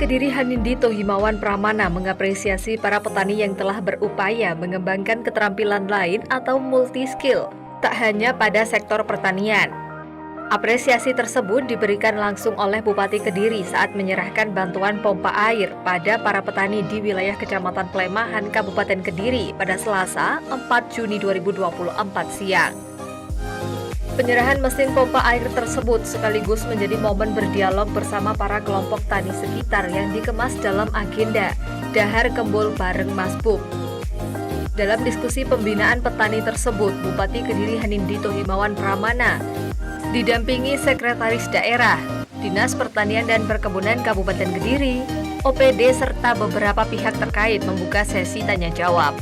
Kediri Hanindito Himawan Pramana mengapresiasi para petani yang telah berupaya mengembangkan keterampilan lain atau multi-skill, tak hanya pada sektor pertanian. Apresiasi tersebut diberikan langsung oleh Bupati Kediri saat menyerahkan bantuan pompa air pada para petani di wilayah Kecamatan Plemahan, Kabupaten Kediri pada Selasa, 4 Juni 2024 siang. Penyerahan mesin pompa air tersebut sekaligus menjadi momen berdialog bersama para kelompok tani sekitar yang dikemas dalam agenda Dahar Kembul Bareng Masbuk. Dalam diskusi pembinaan petani tersebut, Bupati Kediri Hanindito Himawan Pramana didampingi Sekretaris Daerah, Dinas Pertanian dan Perkebunan Kabupaten Kediri, OPD, serta beberapa pihak terkait membuka sesi tanya-jawab.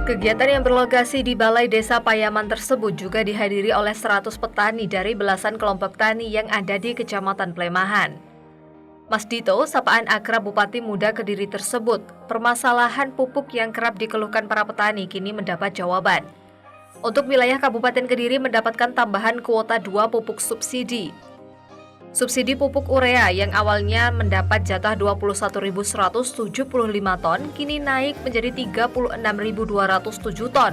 Kegiatan yang berlokasi di Balai Desa Payaman tersebut juga dihadiri oleh 100 petani dari belasan kelompok tani yang ada di Kecamatan Plemahan. Mas Dito, sapaan akrab Bupati Muda Kediri tersebut, permasalahan pupuk yang kerap dikeluhkan para petani kini mendapat jawaban. Untuk wilayah Kabupaten Kediri mendapatkan tambahan kuota 2 pupuk subsidi. Subsidi pupuk urea yang awalnya mendapat jatah 21.175 ton kini naik menjadi 36.207 ton.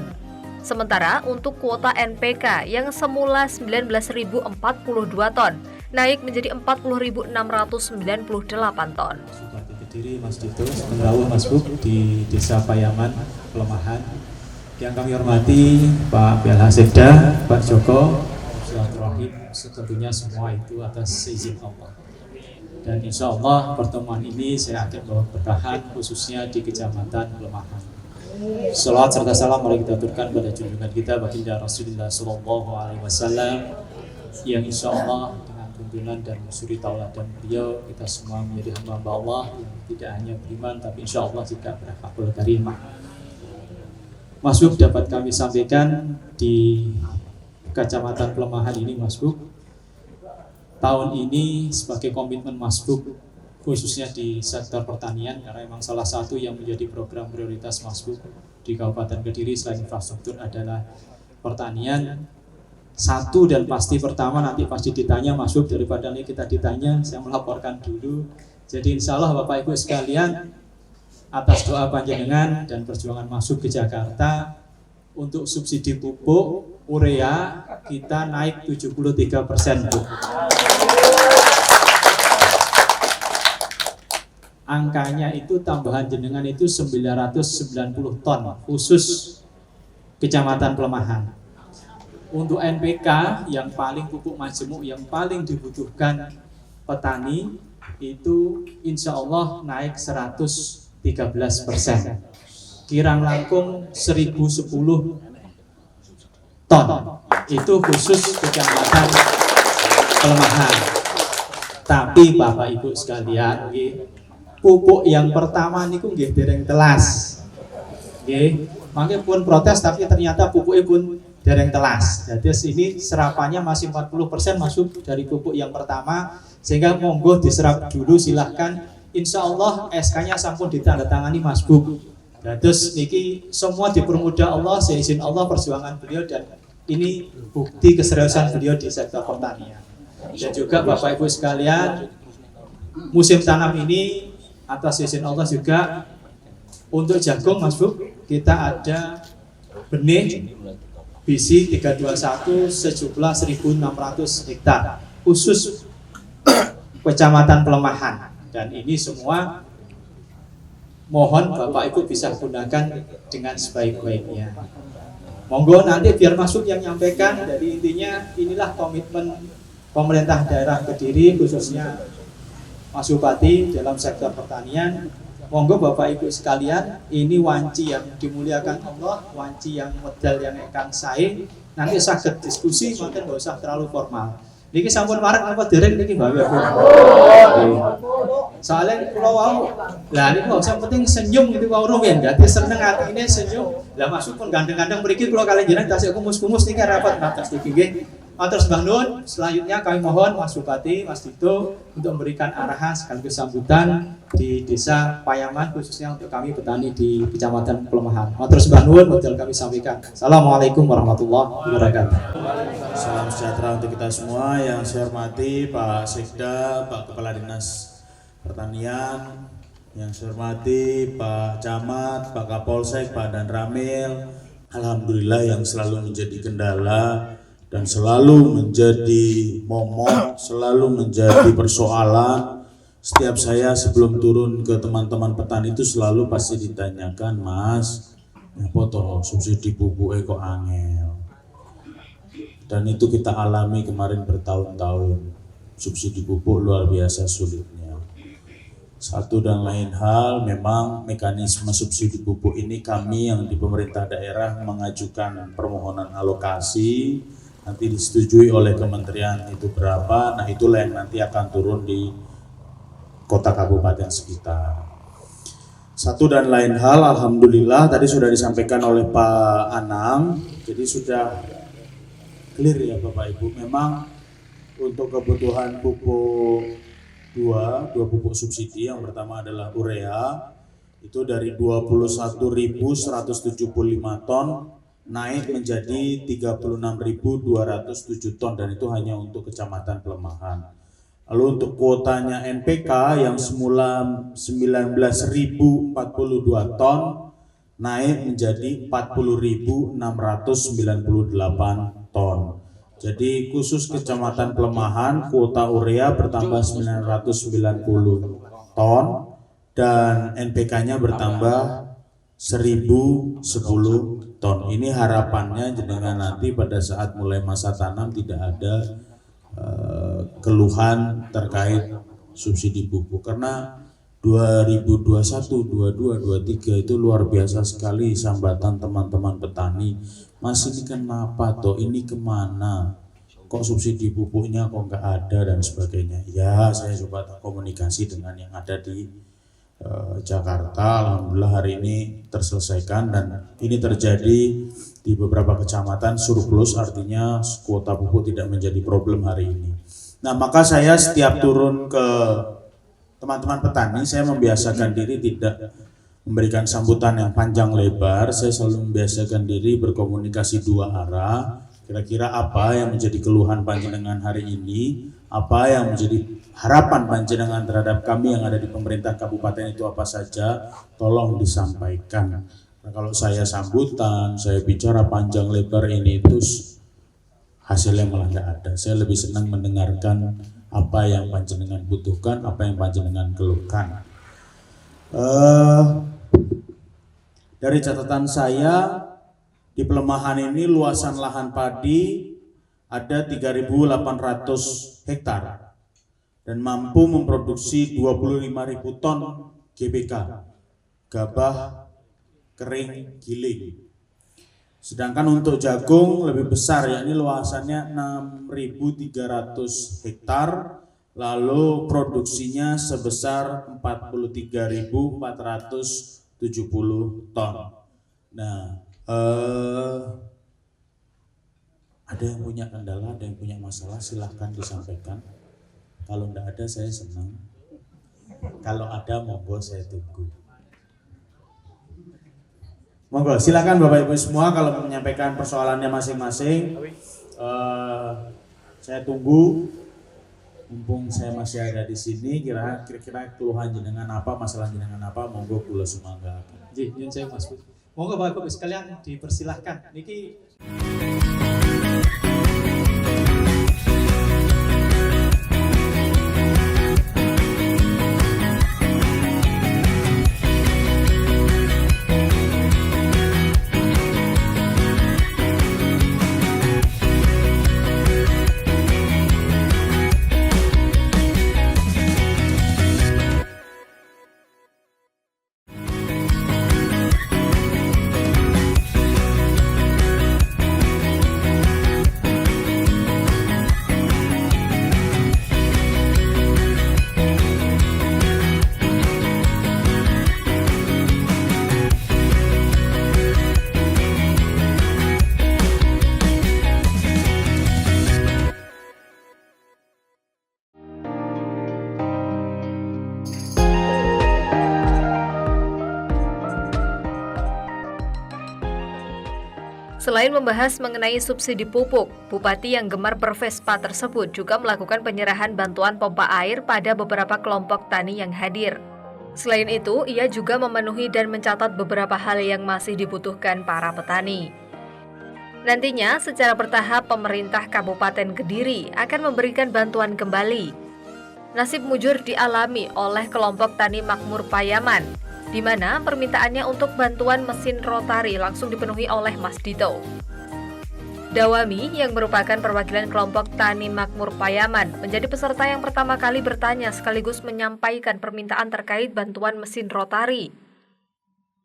Sementara untuk kuota NPK yang semula 19.042 ton naik menjadi 40.698 ton. Bupati Kediri Mas Dito, Penrawuh Masbuk di Desa Payaman, Plemahan. Yang kami hormati Pak PLH Sekda, Pak Joko, silaturahim, tentunya semua itu atas izin Allah. Dan insya Allah pertemuan ini saya akan bawa bertahan khususnya di Kecamatan Plemahan. Salawat serta salam mari kita aturkan pada junjungan kita baginda Rasulullah SAW yang insya Allah dengan tuntunan dan suri tauladan beliau kita semua menjadi hamba Allah yang tidak hanya beriman tapi insya Allah juga berakhlakul karimah. Masbuk dapat kami sampaikan di Kecamatan Plemahan ini Masbuk, tahun ini sebagai komitmen Masbuk khususnya di sektor pertanian, karena memang salah satu yang menjadi program prioritas Masbuk di Kabupaten Kediri selain infrastruktur adalah pertanian. Satu dan pasti pertama nanti pasti ditanya Masbuk, daripada ini kita ditanya, saya melaporkan dulu. Jadi insya Allah Bapak Ibu sekalian, atas doa panjenengan dan perjuangan Masbuk ke Jakarta, untuk subsidi pupuk urea kita naik 73%. Angkanya itu tambahan jenengan itu 990 ton khusus Kecamatan Pelemahan. Untuk NPK yang paling pupuk majemuk yang paling dibutuhkan petani itu insya Allah naik 113%. Kirang langkung 1010 ton. Itu khusus Kecamatan Pelemahan. Tapi Bapak Ibu sekalian, pupuk yang pertama niku nggih dereng telas. Nggih, mangke pun protes tapi ternyata pupuknya pun dereng telas. Jadi ini serapannya masih 40% masuk dari pupuk yang pertama, sehingga monggo diserap dulu silahkan. Insya Allah SK-nya sampun ditandatangani Masbuk. Terus niki semua dipermudah Allah, seizin Allah perjuangan beliau, dan ini bukti keseriusan beliau di sektor pertanian. Dan juga Bapak Ibu sekalian, musim tanam ini atas izin Allah juga untuk jagung Masbuk kita ada benih biji 321 sejumlah 1.600 hektar khusus Kecamatan Pelemahan, dan ini semua mohon Bapak Ibu bisa gunakan dengan sebaik-baiknya. Monggo nanti biar Masbuk yang nyampaikan. Jadi intinya inilah komitmen pemerintah daerah Kediri khususnya Mas Bupati dalam sektor pertanian. Monggo Bapak Ibu sekalian, ini wanci yang dimuliakan Allah, wanci yang modal yang ikan sae. Nanti saged diskusi, mungkin nggak usah terlalu formal. Niki sampun marek apa dereng niki Bapak Ibu? Soalnya kalau wau, lah ini kok yang penting senyum gitu kau rumen, jadi seneng hati ini senyum. Lah Masuk pun gandeng-gandeng beriki kalau kalian jenengan tasik kumus-kumus niki rapat atas niki nggih. Terus Bang Nun, selanjutnya kami mohon Mas Bupati, Mas Dito untuk memberikan arahan sekaligus sambutan di Desa Payaman khususnya untuk kami petani di Kecamatan Pelemahan. Terus Bang Nun, modal kami sampaikan. Assalamualaikum warahmatullahi wabarakatuh. Salam sejahtera untuk kita semua. Yang saya hormati Pak Sekda, Pak Kepala Dinas Pertanian, yang saya hormati Pak Camat, Pak Kapolsek, Pak Dan Ramil. Alhamdulillah yang selalu menjadi kendala dan selalu menjadi momok, selalu menjadi persoalan. Setiap saya sebelum turun ke teman-teman petani itu selalu pasti ditanyakan, Mas, apa toh subsidi pupuk kok angel? Dan itu kita alami kemarin bertahun-tahun. Subsidi pupuk luar biasa sulitnya. Satu dan lain hal, memang mekanisme subsidi pupuk ini kami yang di pemerintah daerah mengajukan permohonan alokasi, nanti disetujui oleh kementerian itu berapa, nah itulah yang nanti akan turun di kota kabupaten sekitar. Satu dan lain hal, alhamdulillah tadi sudah disampaikan oleh Pak Anang, jadi sudah clear ya Bapak Ibu. Memang untuk kebutuhan pupuk dua pupuk subsidi, yang pertama adalah urea, itu dari 21.175 ton naik menjadi 36.207 ton, dan itu hanya untuk Kecamatan Pelemahan. Lalu untuk kuotanya NPK yang semula 19.042 ton naik menjadi 40.698 ton. Jadi khusus Kecamatan Pelemahan kuota urea bertambah 990 ton dan NPK-nya bertambah 1.010 ton. Ini harapannya dengan nanti pada saat mulai masa tanam tidak ada keluhan terkait subsidi pupuk, karena 2021, 22, 23 itu luar biasa sekali sambatan teman-teman petani. Mas, ini kenapa toh, ini kemana? Kok subsidi pupuknya kok nggak ada dan sebagainya. Ya, saya coba komunikasi dengan yang ada di Jakarta. Alhamdulillah hari ini terselesaikan dan ini terjadi di beberapa kecamatan surplus, artinya kuota pupuk tidak menjadi problem hari ini. Nah, maka saya setiap turun ke teman-teman petani, saya membiasakan diri tidak memberikan sambutan yang panjang lebar. Saya selalu membiasakan diri berkomunikasi dua arah. Kira-kira apa yang menjadi keluhan panjenengan hari ini, apa yang menjadi harapan panjenengan terhadap kami yang ada di pemerintah kabupaten itu apa saja, tolong disampaikan. Nah, kalau saya sambutan, saya bicara panjang lebar ini itu hasilnya malah tidak ada. Saya lebih senang mendengarkan apa yang panjenengan butuhkan, apa yang panjenengan keluhkan. Dari catatan saya, di pelemahan ini luasan lahan padi ada 3.800 hektar dan mampu memproduksi 25.000 ton GBK, gabah kering giling. Sedangkan untuk jagung lebih besar, yakni luasannya 6.300 hektar, lalu produksinya sebesar 43.470 ton. Nah, ada yang punya kendala, ada yang punya masalah, silahkan disampaikan. Kalau tidak ada saya senang. Kalau ada monggo saya tunggu. Monggo silakan Bapak Ibu semua kalau menyampaikan persoalannya masing-masing. Saya tunggu. Mumpung saya masih ada di sini, kira-kira keluhan jenengan apa, masalah jenengan apa, monggo kula sumangga. Nggih, nyuwun sewu Mas Bu. Monggo Bapak Ibu sekalian dipersilahkan. Niki Selain membahas mengenai subsidi pupuk, Bupati yang gemar bervespa tersebut juga melakukan penyerahan bantuan pompa air pada beberapa kelompok tani yang hadir. Selain itu, ia juga memenuhi dan mencatat beberapa hal yang masih dibutuhkan para petani. Nantinya, secara bertahap pemerintah Kabupaten Kediri akan memberikan bantuan kembali. Nasib mujur dialami oleh kelompok tani Makmur Payaman, di mana permintaannya untuk bantuan mesin rotari langsung dipenuhi oleh Mas Dito. Dawami, yang merupakan perwakilan kelompok tani Makmur Payaman, menjadi peserta yang pertama kali bertanya sekaligus menyampaikan permintaan terkait bantuan mesin rotari.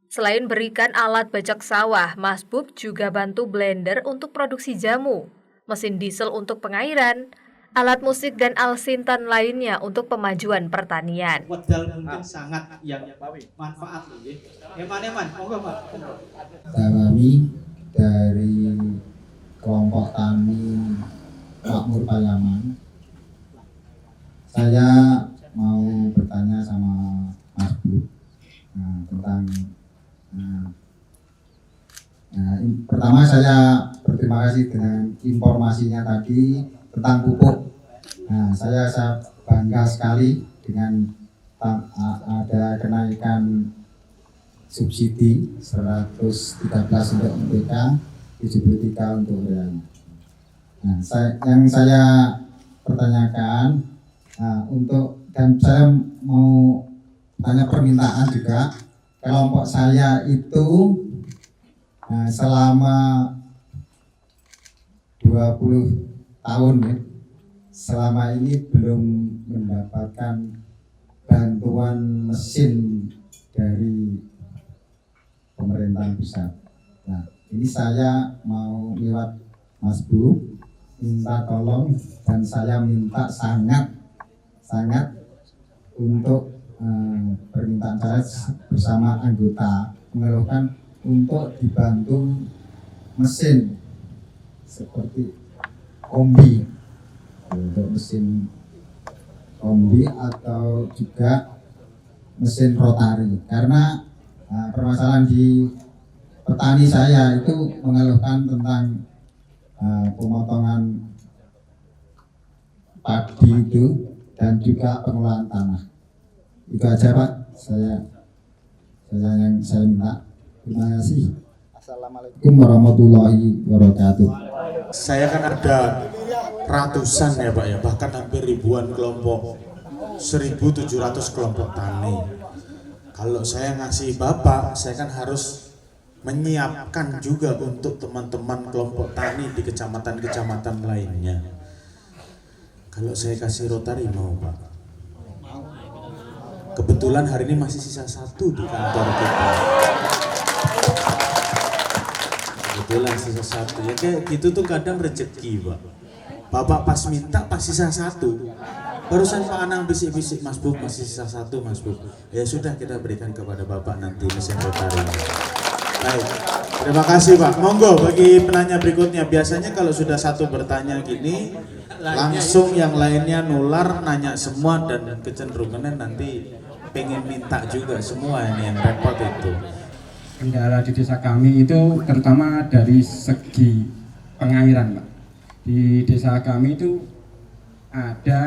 Selain berikan alat bajak sawah, Mas Bub juga bantu blender untuk produksi jamu, mesin diesel untuk pengairan, alat musik dan alsintan lainnya untuk pemajuan pertanian. wedal mungkin sangat yang manfaat nggih. Eman-eman, monggo Pak. Dawami dari kelompok tani Makmur Payaman. Saya mau bertanya sama Mas Bu tentang pertama saya berterima kasih dengan informasinya tadi tentang pupuk. Saya bangga sekali dengan ada kenaikan subsidi 113 untuk MPK, 73 untuk urea. Yang saya pertanyakan dan saya mau tanya permintaan juga, kelompok saya itu selama 20 tahun ya, selama ini belum mendapatkan bantuan mesin dari pemerintahan pusat. Ini saya mau lewat Mas Bu minta tolong, dan saya minta sangat untuk permintaan saya bersama anggota mengeluhkan untuk dibantu mesin seperti kombi untuk mesin kombi atau juga mesin rotari. Karena permasalahan di petani saya itu mengeluhkan tentang pemotongan padi itu dan juga pengelolaan tanah. Itu aja Pak, saya minta. Terima kasih. Assalamualaikum warahmatullahi wabarakatuh. Saya kan ada ratusan ya Pak ya, bahkan hampir ribuan kelompok, 1.700 kelompok tani. Kalau saya ngasih Bapak, saya kan harus menyiapkan juga untuk teman-teman kelompok tani di kecamatan-kecamatan lainnya. Kalau saya kasih rotari mau Pak? Kebetulan hari ini masih sisa 1 di kantor kita. Kebetulan sisa 1, ya kayak gitu tuh kadang rezeki Pak. Bapak pas minta pas sisa 1. Barusan Pak Anang bisik-bisik, Mas Buk masih sisa 1 Mas Buk. Ya sudah, kita berikan kepada Bapak nanti mesin rotari. Baik, terima kasih Pak. Monggo bagi penanya berikutnya. Biasanya kalau sudah 1 bertanya gini, langsung yang lainnya nular nanya semua, dan kecenderungannya nanti pengen minta juga semua. Ini yang repot itu. Kendala di desa kami itu terutama dari segi pengairan Pak. Di desa kami itu ada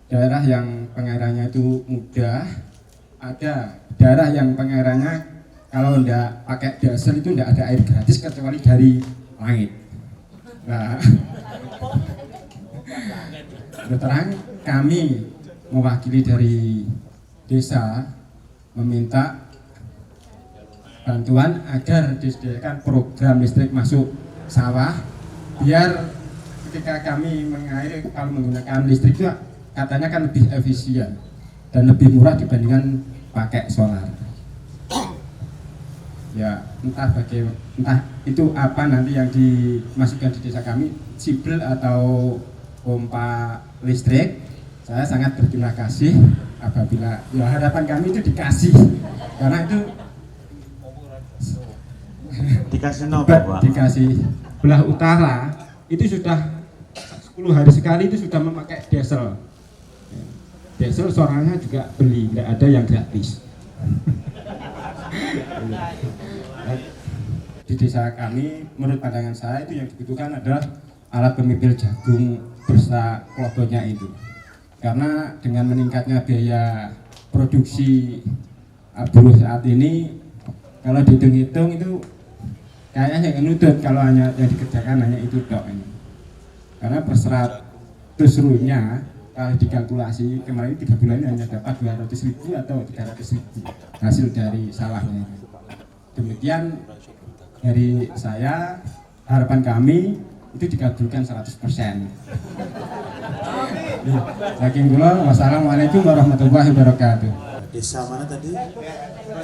daerah yang pengairannya itu mudah, ada daerah yang pengairannya kalau enggak pakai diesel itu enggak ada air gratis kecuali dari langit. Nah, terang kami mewakili dari desa meminta bantuan agar disediakan program listrik masuk sawah, biar ketika kami mengairi kalau menggunakan listrik itu katanya kan lebih efisien dan lebih murah dibandingkan pakai solar. Ya entah itu apa nanti yang dimasukkan di desa kami, sibel atau pompa listrik. Saya sangat berterima kasih apabila ya harapan kami itu dikasih, karena itu Dikasih nopo Pak? Dikasih belah utara itu sudah 10 hari sekali itu sudah memakai diesel. Diesel soalnya juga beli, tidak ada yang gratis. Di desa kami, menurut pandangan saya itu yang dibutuhkan adalah alat pemipil jagung beserta klodonya itu. Karena dengan meningkatnya biaya produksi buruh saat ini, kalau dihitung-hitung itu kayaknya yang nutut kalau hanya yang dikerjakan hanya itu dok ini. Karena per 100 rupiah kalau dikalkulasi kemarin 3 bulan hanya dapat 200.000 atau 300.000 hasil dari sawahnya. Demikian dari saya, harapan kami itu dikabulkan 100%. Saking kula, wassalamualaikum warahmatullahi wabarakatuh. Desa mana tadi?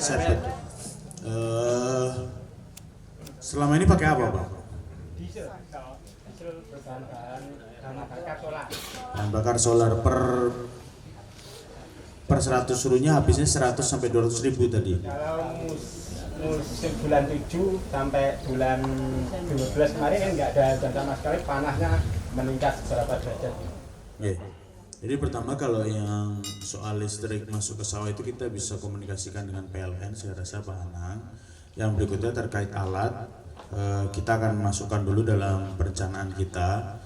Sepet. Selama ini pakai apa Pak? Diesel Bahan bakar solar per 100 rupiah habisnya 100 sampai 200.000 tadi. Kalau musim bulan 7 sampai bulan 12 kemarin kan nggak ada hujan sama sekali, panasnya meningkat beberapa derajat. Oke. Jadi pertama kalau yang soal listrik masuk ke sawah itu kita bisa komunikasikan dengan PLN, saya rasa Pak Anang. Yang berikutnya terkait alat, kita akan masukkan dulu dalam perencanaan kita.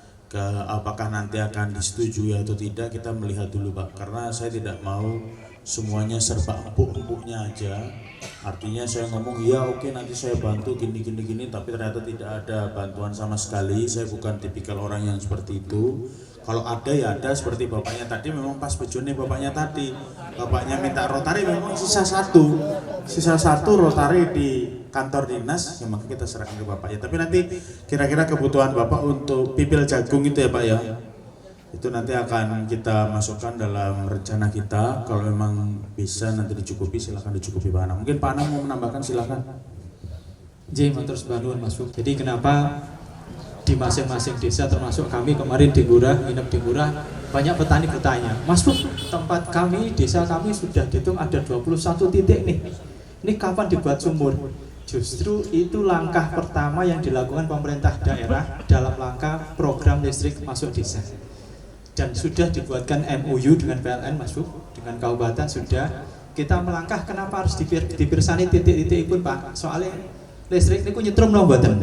Apakah nanti akan disetujui atau tidak, kita melihat dulu Pak, karena saya tidak mau semuanya serba empuk-empuknya aja. Artinya saya ngomong ya oke nanti saya bantu gini tapi ternyata tidak ada bantuan sama sekali. Saya bukan tipikal orang yang seperti itu. Kalau ada ya ada, seperti bapaknya tadi memang pas bejone bapaknya tadi. Bapaknya minta rotari, memang sisa satu rotari di kantor dinas, ya maka kita serahkan ke bapaknya. Tapi nanti kira-kira kebutuhan bapak untuk pipil jagung itu ya Pak ya, itu nanti akan kita masukkan dalam rencana kita. Kalau memang bisa nanti dicukupi, silahkan dicukupi Pak Anang. Mungkin Pak Anang mau menambahkan, silahkan. Matur nuwun Mas Buk. Jadi kenapa di masing-masing desa termasuk kami kemarin di Ngurah, nginep di Ngurah, banyak petani bertanya, Mas Buk, tempat kami, desa kami sudah dihitung ada 21 titik nih, ini kapan dibuat sumur? Justru itu langkah pertama yang dilakukan pemerintah daerah dalam langkah program listrik masuk desa. dan sudah dibuatkan MOU dengan PLN Mas Bu, dengan kabupaten sudah. Kita melangkah kenapa harus dipirsani titik-titik pun Pak, soalnya listrik niku nyetrum lho mboten.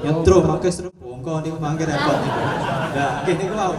Nyetrum mangke strum bongko niku mangke repot niku. Nah, nggih niku wau.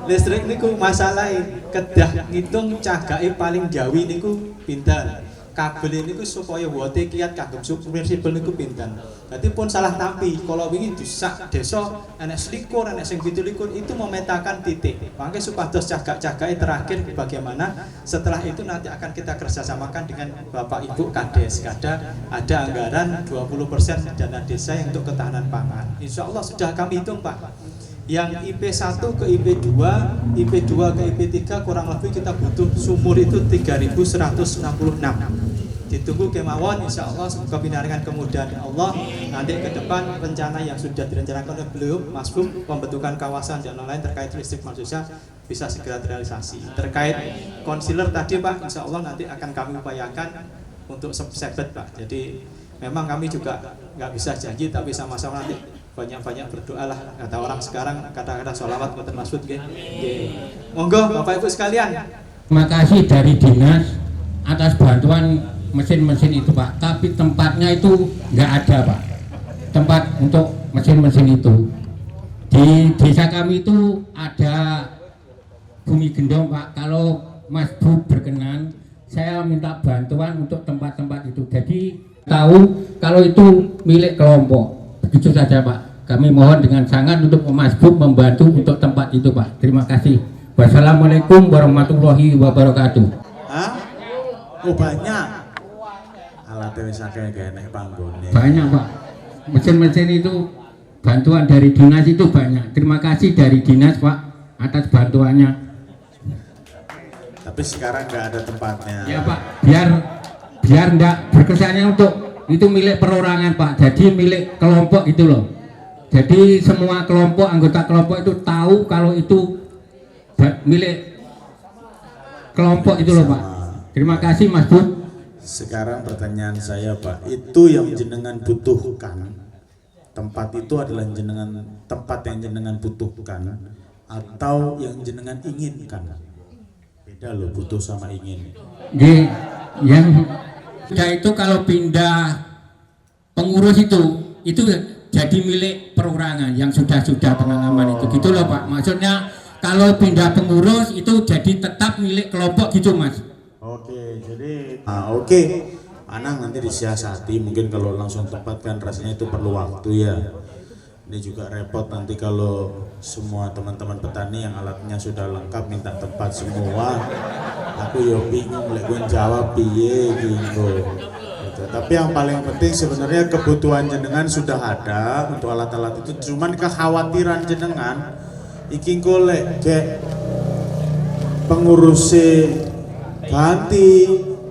Listrik niku masalah kedah ngitung cagake paling jawi niku pinten. Kabel niku supaya wote kiat kagem submersible niku pinten. Dadi pun salah tampi, kalau wingi disak desa enek selikur, enek sing 17 itu memetakan titik. Mangke supados cagak-cagake terakhir bagaimana setelah itu nanti akan kita kerjasamakan dengan Bapak Ibu Kades. Ada anggaran 20% dana desa yang untuk ketahanan pangan. Insya Allah sudah kami hitung Pak. Yang IP1 ke IP2, IP2 ke IP3 kurang lebih kita butuh sumur itu 3.166. Ditunggu kemawon, insya Allah semoga pinaringan kemudahan Allah. Nanti ke depan rencana yang sudah direncanakan oleh beliau Mas Bum, pembentukan kawasan dan lain-lain terkait listrik manusia bisa segera terrealisasi. Terkait konsiler tadi Pak, insya Allah nanti akan kami upayakan untuk sebet Pak. Jadi memang kami juga nggak bisa janji, tapi sama-sama nanti banyak-banyak berdoa lah. Kata orang sekarang kata-kata sholawat buatan Mas Bum. Monggo Bapak Ibu sekalian. Terima kasih dari dinas atas bantuan mesin-mesin itu Pak, tapi tempatnya itu nggak ada Pak, tempat untuk mesin-mesin itu. Di desa kami itu ada bumi gendong Pak. Kalau Mas Bu berkenan, saya minta bantuan untuk tempat-tempat itu. Jadi tahu kalau itu milik kelompok. Begitu saja Pak. Kami mohon dengan sangat untuk Mas Bu membantu untuk tempat itu Pak. Terima kasih. Wassalamualaikum warahmatullahi wabarakatuh. Hah? Oh banyak. Alatnya wis akeh enek panggone. Banyak Pak. Mesin-mesin itu bantuan dari dinas itu banyak. Terima kasih dari dinas Pak atas bantuannya. Tapi sekarang nggak ada tempatnya. Ya Pak, biar enggak berkesannya untuk itu milik perorangan Pak. Jadi milik kelompok itu loh. Jadi semua kelompok, anggota kelompok itu tahu kalau itu milik kelompok itu loh Pak. Terima kasih Mas Bu. Sekarang pertanyaan saya Pak, itu yang jenengan butuhkan, tempat itu adalah tempat yang jenengan butuhkan atau yang jenengan inginkan? Beda loh, butuh sama ingin. Yang itu kalau pindah pengurus itu jadi milik perorangan yang sudah pengalaman itu gitu loh Pak. Maksudnya kalau pindah pengurus itu jadi tetap milik kelompok gitu Mas. Oke, jadi oke. Anang nanti disiasati, mungkin kalau langsung tempatkan rasanya itu perlu waktu ya. Ini juga repot nanti kalau semua teman-teman petani yang alatnya sudah lengkap minta tempat semua. Aku ya bingung lek gue jawab piye gitu. Tapi yang paling penting sebenarnya kebutuhan jenengan sudah ada untuk alat-alat itu, cuman kekhawatiran jenengan iki golek kayak pengurusi ganti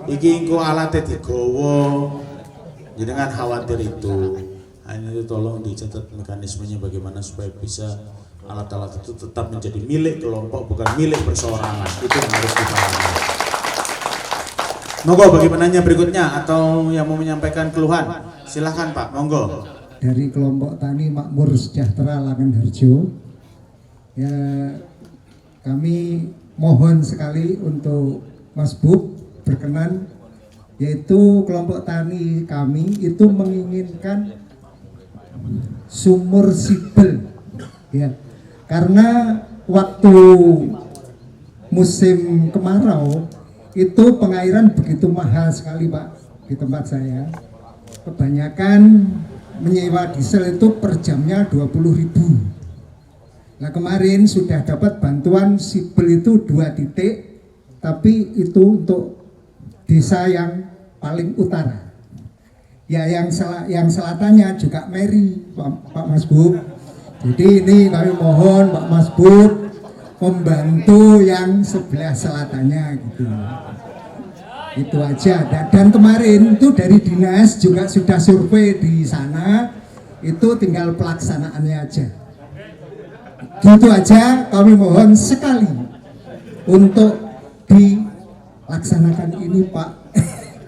iki engko alatnya digowo, jenengan khawatir itu. Ini tolong dicatat mekanismenya bagaimana supaya bisa alat-alat itu tetap menjadi milik kelompok, bukan milik perseorangan. Itu yang harus dipahami. Monggo bagi penanya berikutnya atau yang mau menyampaikan keluhan, silahkan Pak, monggo. Dari kelompok Tani Makmur Sejahtera Langenharjo, ya kami mohon sekali untuk Mas Bub berkenan, yaitu kelompok tani kami itu menginginkan sumur sibel ya, karena waktu musim kemarau itu pengairan begitu mahal sekali Pak. Di tempat saya kebanyakan menyewa diesel itu per jamnya 20.000. Nah kemarin sudah dapat bantuan sibel itu 2 titik, tapi itu untuk desa yang paling utara. Ya yang selatannya juga Meri Pak Mas Bub. Jadi ini kami mohon Pak Mas Bub membantu yang sebelah selatannya gitu. Itu aja. Dan kemarin itu dari dinas juga sudah survei di sana, itu tinggal pelaksanaannya aja. Gitu aja, kami mohon sekali untuk dilaksanakan ini Pak.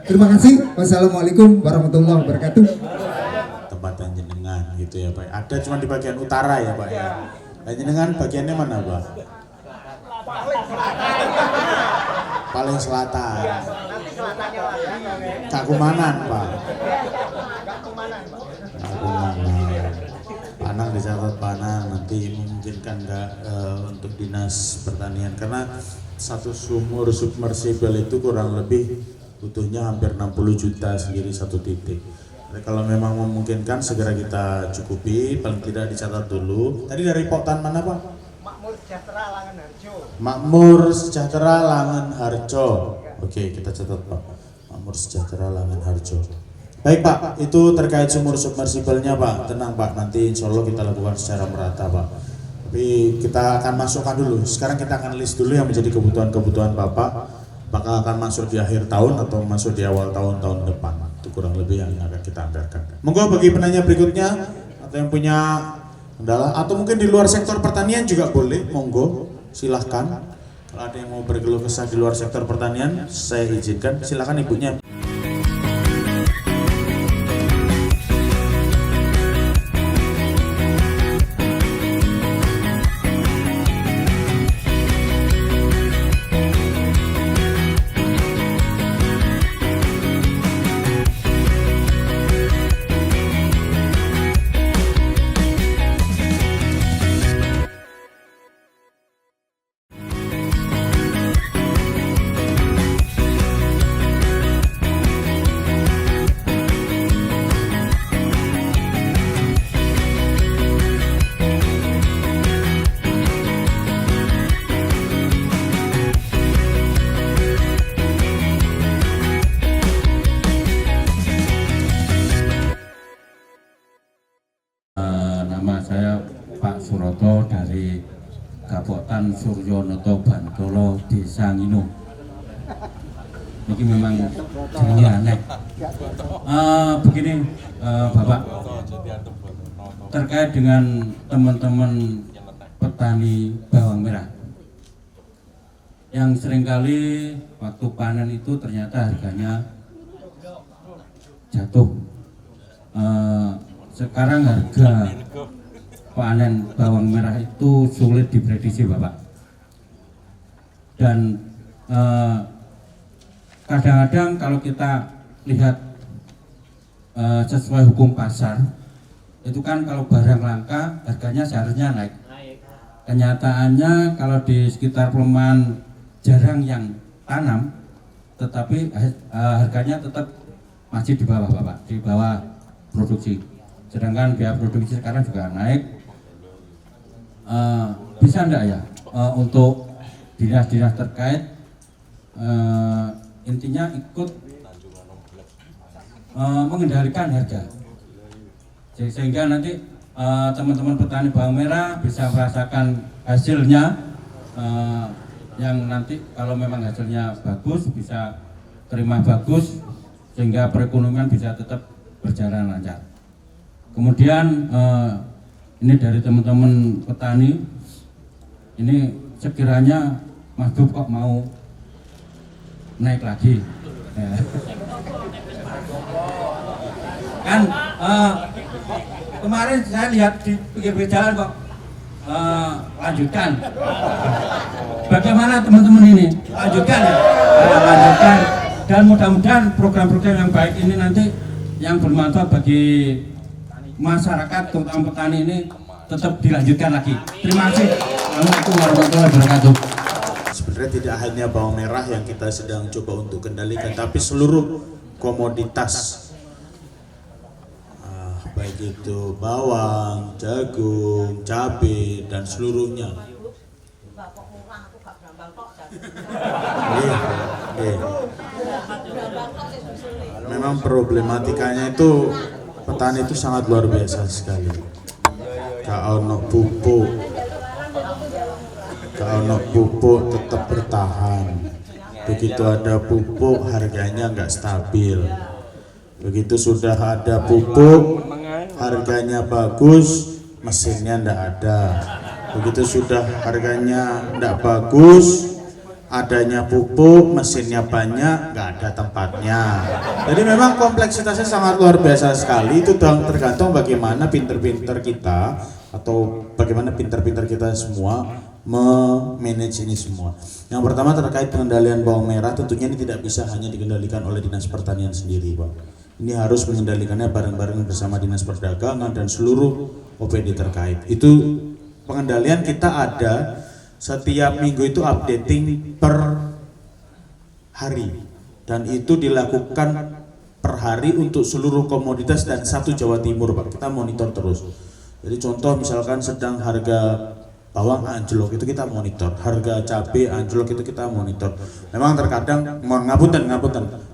Terima kasih. Wassalamualaikum warahmatullahi wabarakatuh. Tempat yang jenengan gitu ya Pak. Ada cuma di bagian utara ya Pak ya. Dengan bagiannya mana, Pak? Paling selatan. Kakumanan, Pak. Kakumanan. Panang dicatat Panang, nanti memungkinkan nggak untuk dinas pertanian, karena satu sumur submersibel itu kurang lebih butuhnya hampir 60 juta sendiri satu titik. Jadi kalau memang memungkinkan segera kita cukupi, paling tidak dicatat dulu. Tadi dari Potan mana, Pak? Makmur Sejahtera Langen Harjo. Makmur Sejahtera Langen Harjo. Oke, kita catat, Pak. Makmur Sejahtera Langen Harjo. Baik, Pak, itu terkait sumur submersibelnya, Pak. Tenang, Pak, nanti insya Allah kita lakukan secara merata, Pak. Tapi kita akan masukkan dulu. Sekarang kita akan list dulu yang menjadi kebutuhan-kebutuhan Bapak. Apakah akan masuk di akhir tahun atau masuk di awal tahun depan. Itu kurang lebih yang akan kita anggarkan. Monggo bagi penanya berikutnya atau yang punya kendala atau mungkin di luar sektor pertanian juga boleh, monggo silahkan. Kalau ada yang mau berkeluh kesah di luar sektor pertanian, saya izinkan, silahkan ibunya. Nama saya Pak Suroto dari Kabupaten Suryonoto Bantolo, Desa Ngino. Ini memang jenenge aneh. Begini, Bapak, terkait dengan teman-teman petani bawang merah yang seringkali waktu panen itu ternyata harganya jatuh. Sekarang harga panen bawang merah itu sulit diprediksi, Bapak. Dan kadang-kadang kalau kita lihat sesuai hukum pasar, itu kan kalau barang langka harganya seharusnya naik. Kenyataannya kalau di sekitar perumahan jarang yang tanam, tetapi harganya tetap masih di bawah, Bapak, di bawah produksi. Sedangkan biaya produksi sekarang juga naik. Bisa enggak ya untuk dinas-dinas terkait intinya ikut mengendalikan harga, sehingga nanti teman-teman petani bawang merah bisa merasakan hasilnya, yang nanti kalau memang hasilnya bagus bisa terima bagus, sehingga perekonomian bisa tetap berjalan lancar. Kemudian ini dari teman-teman petani, ini sekiranya Mas Bub kok mau naik lagi ya. Kan kemarin saya lihat di pinggir jalan kok lanjutkan. Bagaimana teman-teman ini? Lanjutkan ya? Lanjutkan, dan mudah-mudahan program-program yang baik ini nanti yang bermanfaat bagi masyarakat, terutama petani ini tetap dilanjutkan lagi. Terima kasih. Assalamualaikum warahmatullahi wabarakatuh. Sebenarnya tidak hanya bawang merah yang kita sedang coba untuk kendalikan, tapi seluruh komoditas, baik itu bawang, jagung, cabai, dan seluruhnya. Memang problematikanya itu petani itu sangat luar biasa sekali. Kalau pupuk tetap bertahan. Begitu ada pupuk harganya nggak stabil. Begitu sudah ada pupuk harganya bagus, mesinnya nggak ada. Begitu sudah harganya nggak bagus, adanya pupuk, mesinnya banyak, nggak ada tempatnya. Jadi memang kompleksitasnya sangat luar biasa sekali. Itu tergantung bagaimana pinter-pinter kita atau bagaimana pinter-pinter kita semua memanage ini semua. Yang pertama terkait pengendalian bawang merah, tentunya ini tidak bisa hanya dikendalikan oleh Dinas Pertanian sendiri, Pak. Ini harus mengendalikannya bareng-bareng bersama Dinas Perdagangan dan seluruh OPD terkait. Itu pengendalian kita ada setiap minggu itu updating per hari, dan itu dilakukan per hari untuk seluruh komoditas dan satu Jawa Timur, Pak. Kita monitor terus. Jadi contoh misalkan sedang harga bawang anjlok, itu kita monitor, harga cabai anjlok, itu kita monitor. Memang terkadang ngapunten,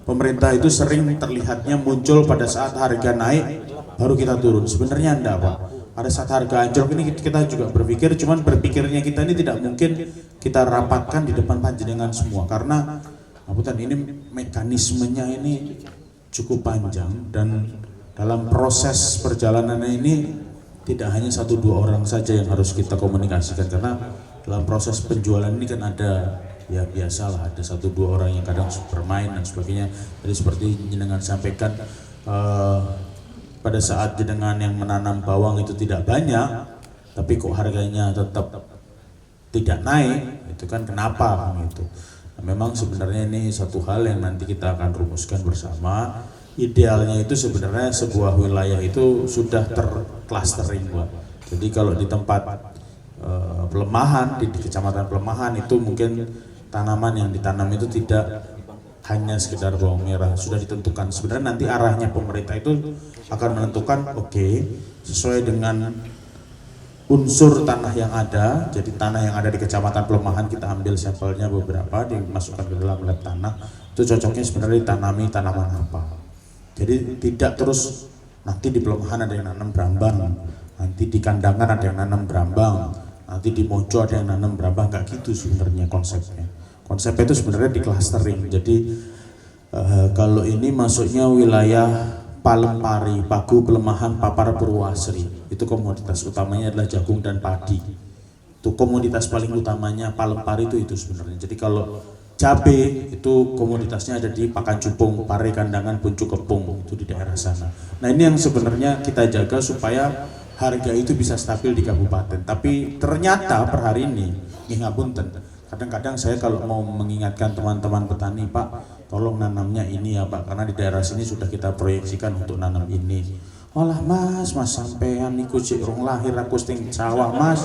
pemerintah itu sering terlihatnya muncul pada saat harga naik baru kita turun. Sebenarnya enggak, Pak. Pada saat harga anjlok ini kita juga berpikir, cuman berpikirnya kita ini tidak mungkin kita rapatkan di depan panjenengan semua, karena ngapunten, ini mekanismenya ini cukup panjang, dan dalam proses perjalanannya ini tidak hanya 1-2 orang saja yang harus kita komunikasikan, karena dalam proses penjualan ini kan ada, ya biasalah, ada 1-2 orang yang kadang bermain dan sebagainya. Jadi seperti jenengan sampaikan, pada saat jenengan yang menanam bawang itu tidak banyak, tapi kok harganya tetap tidak naik, itu kan kenapa gitu. Nah, memang sebenarnya ini satu hal yang nanti kita akan rumuskan bersama. Idealnya itu sebenarnya sebuah wilayah itu sudah terclustering, Pak. Jadi kalau di tempat pelemahan, di kecamatan pelemahan itu mungkin tanaman yang ditanam itu tidak hanya sekedar bawang merah, sudah ditentukan. Sebenarnya nanti arahnya pemerintah itu akan menentukan, oke, sesuai dengan unsur tanah yang ada. Jadi tanah yang ada di kecamatan pelemahan kita ambil sampelnya beberapa, dimasukkan ke dalam lab tanah, itu cocoknya sebenarnya ditanami tanaman apa. Jadi tidak terus nanti di pelemahan ada yang nanam brambang, nanti di kandangan ada yang nanam brambang, nanti di Mojo ada yang nanam brambang. Nggak gitu sebenarnya konsepnya. Konsepnya itu sebenarnya di clustering. Jadi kalau ini masuknya wilayah Palempari, Pagu, Pelemahan, Papar, Purwasri, itu komoditas utamanya adalah jagung dan padi. Itu komoditas paling utamanya Palempari itu sebenarnya. Jadi kalau cabai itu komoditasnya ada di Pakanjupung, Pare, Kandangan, Puncuk, Kepung, itu di daerah sana. Nah ini yang sebenarnya kita jaga supaya harga itu bisa stabil di kabupaten. Tapi ternyata per hari ini, ngapunten, kadang-kadang saya kalau mau mengingatkan teman-teman petani, Pak, tolong nanamnya ini ya Pak, karena di daerah sini sudah kita proyeksikan untuk nanam ini. Walah mas sampean niku sik rong lahir aku sing sawah mas,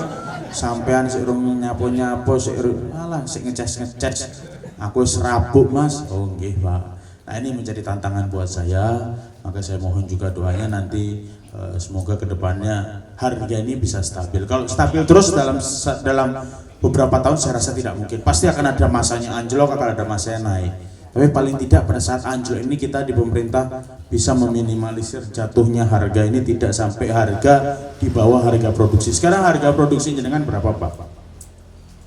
sampean sik rong nyapo-nyapo, sik alah sik ngeces-ngeces. Aku serabuk mas. Oh nggih Pak. Nah ini menjadi tantangan buat saya, maka saya mohon juga doanya nanti semoga kedepannya harga ini bisa stabil. Kalau stabil terus dalam beberapa tahun saya rasa tidak mungkin. Pasti akan ada masanya anjlok, akan ada masanya naik. Tapi paling tidak pada saat anjlok ini kita di pemerintah bisa meminimalisir jatuhnya harga ini tidak sampai harga di bawah harga produksi. Sekarang harga produksi jenengan berapa Pak?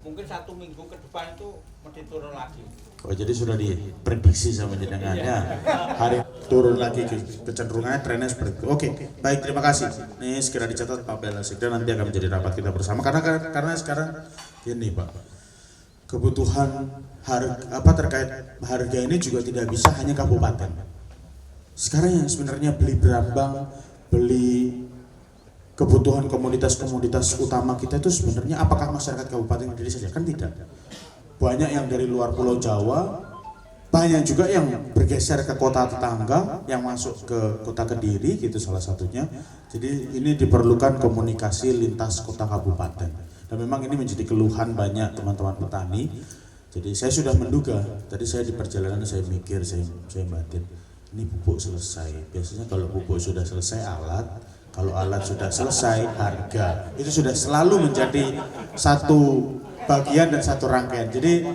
Mungkin 1 minggu ke depan itu mesti turun lagi. Oh jadi sudah diprediksi sama jenengannya hari turun lagi, kecenderungannya trennya seperti itu. Oke, baik, terima kasih. Ini segera dicatat Pak Bela Sekda, nanti akan menjadi rapat kita bersama karena sekarang ini Pak, kebutuhan terkait harga ini juga tidak bisa hanya kabupaten. Sekarang yang sebenarnya beli brambang, beli kebutuhan komoditas-komoditas utama kita itu sebenarnya apakah masyarakat Kabupaten Kediri saja? Kan tidak. Banyak yang dari luar Pulau Jawa, banyak juga yang bergeser ke kota tetangga, yang masuk ke kota Kediri, gitu salah satunya. Jadi ini diperlukan komunikasi lintas kota kabupaten. Dan memang ini menjadi keluhan banyak teman-teman petani. Jadi saya sudah menduga, tadi saya di perjalanan saya mikir, saya batin, ini pupuk selesai. Biasanya kalau pupuk sudah selesai alat, kalau alat sudah selesai harga. Itu sudah selalu menjadi satu bagian dan satu rangkaian. Jadi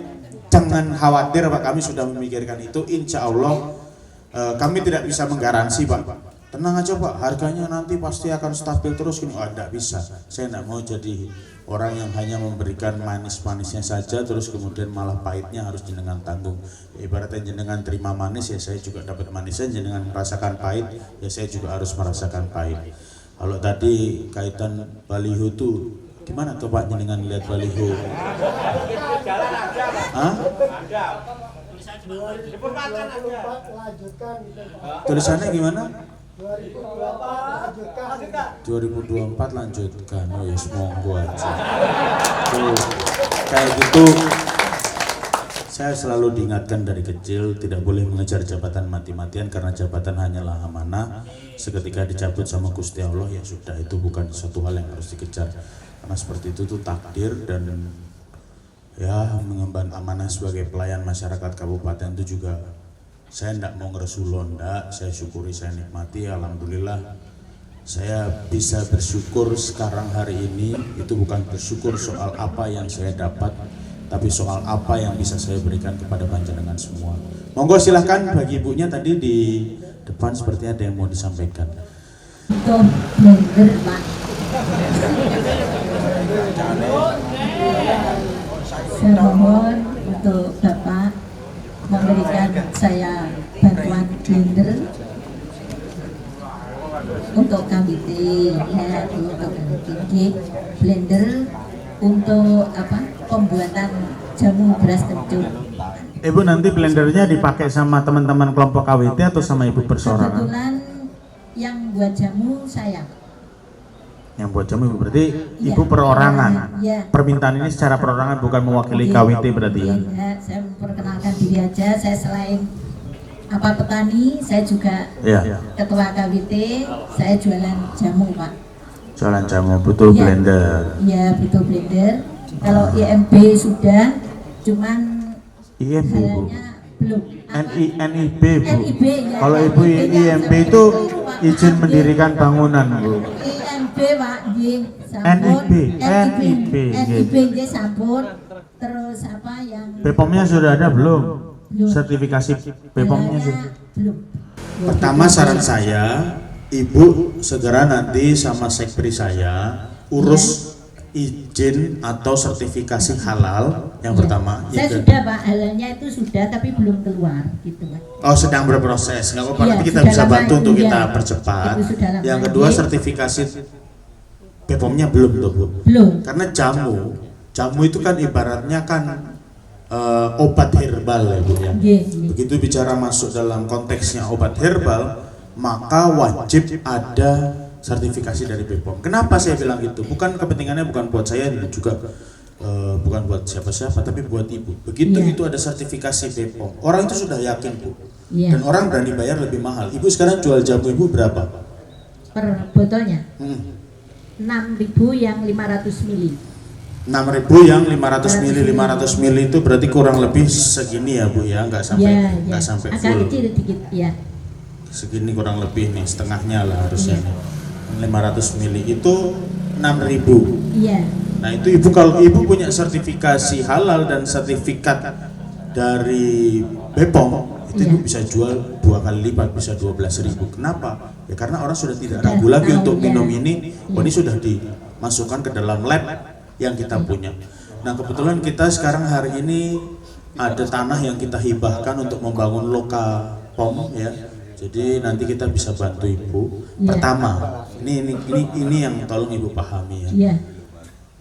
jangan khawatir Pak, kami sudah memikirkan itu. Insya Allah kami tidak bisa menggaransi Pak. Tenang aja Pak, harganya nanti pasti akan stabil terus. Oh tidak bisa, saya tidak mau jadi orang yang hanya memberikan manis-manisnya saja terus kemudian malah pahitnya harus jenengan tanggung. Ibaratnya jenengan terima manis ya saya juga dapat manisnya, jenengan merasakan pahit ya saya juga harus merasakan pahit. Kalau tadi kaitan baliho itu Gimana tuh Pak jenengan lihat baliho? Jalan ada, Pak. Hah? Ada. Tulisannya gimana? 2024 2024 lanjutkan. Oh ya, monggo aja. Tuh, kayak gitu. Saya selalu diingatkan dari kecil tidak boleh mengejar jabatan mati-matian karena jabatan hanyalah amanah. Seketika dicabut sama Gusti Allah ya sudah, itu bukan suatu hal yang harus dikejar. Karena seperti itu tuh takdir, dan ya mengemban amanah sebagai pelayan masyarakat kabupaten itu juga saya tidak mau ngeresulon, enggak. Saya syukuri, saya nikmati, alhamdulillah saya bisa bersyukur sekarang hari ini. Itu bukan bersyukur soal apa yang saya dapat, tapi soal apa yang bisa saya berikan kepada panjenengan semua. Monggo silahkan, bagi ibunya tadi di depan seperti ada yang mau disampaikan. Untuk blender Pak, saya mohon untuk Bapak memberikan saya bantuan blender untuk KBT, ya, untuk KBT, blender untuk apa, pembuatan jamu beras kencur. Ibu nanti blendernya dipakai sama teman-teman kelompok KWT atau sama ibu bersorangan? Kebetulan yang buat jamu saya. Yang buat jamu ibu, berarti Ya, ibu perorangan. ya. Permintaan ini secara perorangan, bukan mewakili Oke, KWT berarti ya? oke, saya memperkenalkan diri aja. Saya selain apa petani, saya juga Iya. ketua KWT. Saya jualan jamu Pak. Jualan jamu, butuh Ya. blender. Iya, butuh blender. Kalau IMB sudah, cuman IMB bu. halalnya belum. Apa? NIB bu. NIB, ya. Kalau ibu NIB-nya IMB sampai itu dulu, Pak. izin Maaf, mendirikan bangunan bu. IMB Pak, nggih, sampun. NIB, NIB nggih sampun. Terus apa yang BPOM-nya sudah ada belum? Belum. Sertifikasi BPOM-nya halalnya sudah. belum. Pertama saran saya, ibu segera nanti sama sekpri saya urus izin atau sertifikasi halal yang Ya. pertama. Saya Yang sudah Pak, halalnya itu sudah tapi belum keluar gitu Pak. Oh, sedang berproses, nggak apa-apa, Iya, nanti kita sudah bisa lama bantu itu, untuk ya. kita percepat. Itu sudah lama. Yang kedua, Nggih. sertifikasi BPOM-nya belum tuh bu. Belum. Karena jamu itu kan ibaratnya kan obat herbal ya bu ya. Nggih, nggih. Begitu bicara masuk dalam konteksnya obat herbal, maka wajib ada sertifikasi dari BPOM. Kenapa saya bilang gitu? Bukan kepentingannya bukan buat saya dan juga bukan buat siapa-siapa, tapi buat ibu. Begitu Iya. itu ada sertifikasi BPOM, orang itu sudah yakin bu, Iya. dan orang berani bayar lebih mahal. Ibu sekarang jual jamu ibu berapa? Per botolnya Hmm. 6.000 yang 500 mili. 6.000 yang 500 mili, 500 mili itu berarti kurang lebih segini ya bu ya, nggak sampai Ya, nggak ya. sampai Agak full. kecil dikit ya. Segini kurang lebih nih, setengahnya lah harusnya Iya. nih. 500 mili itu 6.000. Iya. Nah itu ibu, kalau ibu punya sertifikasi halal dan sertifikat dari BPOM, itu ibu Iya. bisa jual 2 kali lipat, bisa 12.000. Kenapa? Ya karena orang sudah tidak Sudah ragu lagi tahu, untuk ya. minum ini. Oh, Iya. ini sudah dimasukkan ke dalam lab yang kita punya. Nah kebetulan kita sekarang hari ini ada tanah yang kita hibahkan untuk membangun lokal POM ya. Jadi nanti kita bisa bantu ibu. Iya. Pertama, ini yang tolong ibu pahami ya. Iya.